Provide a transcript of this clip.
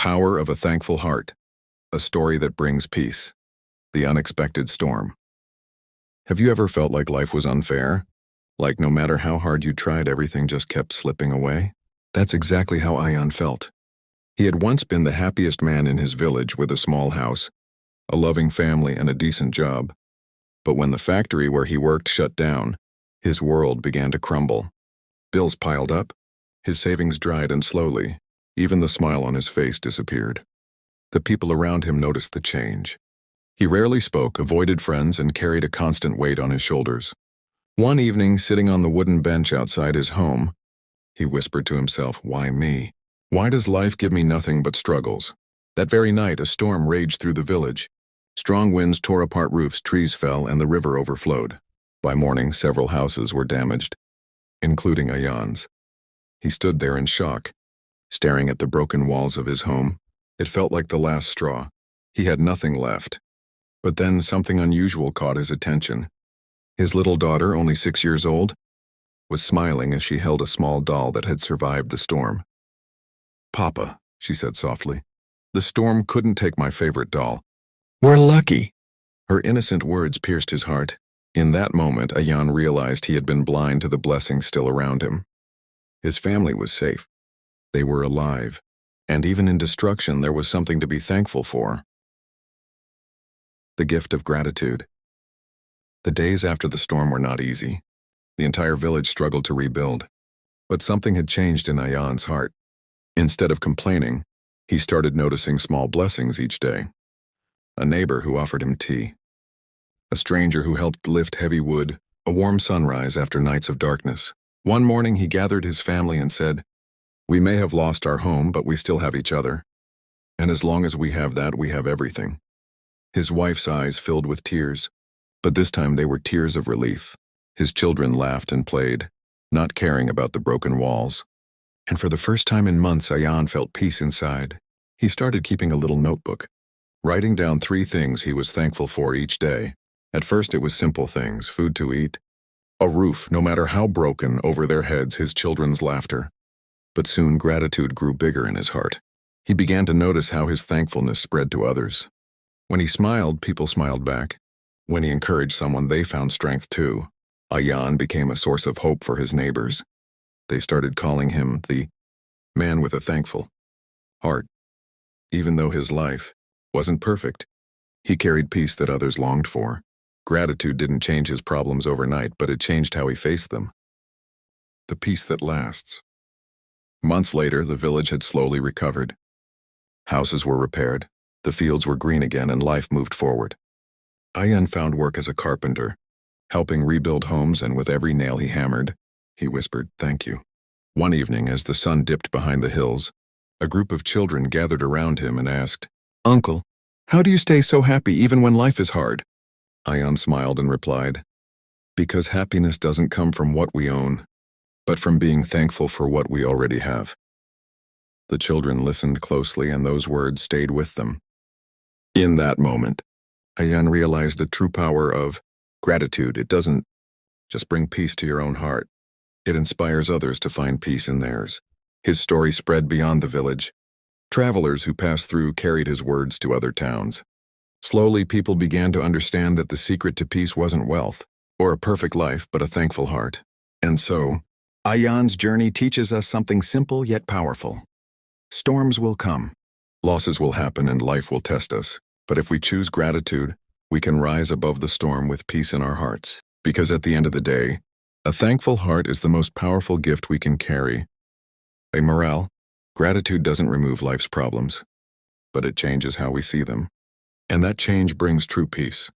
power of a thankful heart. A story that brings peace. The unexpected storm. Have you ever felt like life was unfair? Like no matter how hard you tried, everything just kept slipping away? That's exactly how Ayan felt. He had once been the happiest man in his village with a small house, a loving family, and a decent job. But when the factory where he worked shut down, his world began to crumble. Bills piled up, his savings dried, and slowly, even the smile on his face disappeared. The people around him noticed the change. He rarely spoke, avoided friends, and carried a constant weight on his shoulders. One evening, sitting on the wooden bench outside his home, he whispered to himself, "Why me? Why does life give me nothing but struggles?" That very night, a storm raged through the village. Strong winds tore apart roofs, trees fell, and the river overflowed. By morning, several houses were damaged, including Ayan's. He stood there in shock, staring at the broken walls of his home. It felt like the last straw. He had nothing left. But then something unusual caught his attention. His little daughter, only 6 years old, was smiling as she held a small doll that had survived the storm. "Papa," she said softly, "the storm couldn't take my favorite doll. We're lucky." Her innocent words pierced his heart. In that moment, Ayan realized he had been blind to the blessings still around him. His family was safe. They were alive. And even in destruction, there was something to be thankful for. The gift of gratitude. The days after the storm were not easy. The entire village struggled to rebuild. But something had changed in Ayan's heart. Instead of complaining, he started noticing small blessings each day. A neighbor who offered him tea. A stranger who helped lift heavy wood. A warm sunrise after nights of darkness. One morning he gathered his family and said, "We may have lost our home, but we still have each other. And as long as we have that, we have everything." His wife's eyes filled with tears, but this time they were tears of relief. His children laughed and played, not caring about the broken walls. And for the first time in months, Ayan felt peace inside. He started keeping a little notebook, writing down 3 things he was thankful for each day. At first it was simple things: food to eat, a roof, no matter how broken, over their heads, his children's laughter. But soon gratitude grew bigger in his heart. He began to notice how his thankfulness spread to others. When he smiled, people smiled back. When he encouraged someone, they found strength too. Ayan became a source of hope for his neighbors. They started calling him the man with a thankful heart. Even though his life wasn't perfect, he carried peace that others longed for. Gratitude didn't change his problems overnight, but it changed how he faced them. The peace that lasts. Months later, the village had slowly recovered. Houses were repaired, the fields were green again, and life moved forward. Ayan found work as a carpenter, helping rebuild homes, and with every nail he hammered, he whispered, "Thank you." One evening, as the sun dipped behind the hills, a group of children gathered around him and asked, "Uncle, how do you stay so happy even when life is hard?" Ayan smiled and replied, "Because happiness doesn't come from what we own, but from being thankful for what we already have." The children listened closely, and those words stayed with them. In that moment, Ayan realized the true power of gratitude. It doesn't just bring peace to your own heart. It inspires others to find peace in theirs. His story spread beyond the village. Travelers who passed through carried his words to other towns. Slowly, people began to understand that the secret to peace wasn't wealth or a perfect life, but a thankful heart. And so, Ayan's journey teaches us something simple yet powerful. Storms will come, losses will happen, and life will test us. But if we choose gratitude, we can rise above the storm with peace in our hearts. Because at the end of the day, a thankful heart is the most powerful gift we can carry. A morale, gratitude doesn't remove life's problems, but it changes how we see them. And that change brings true peace.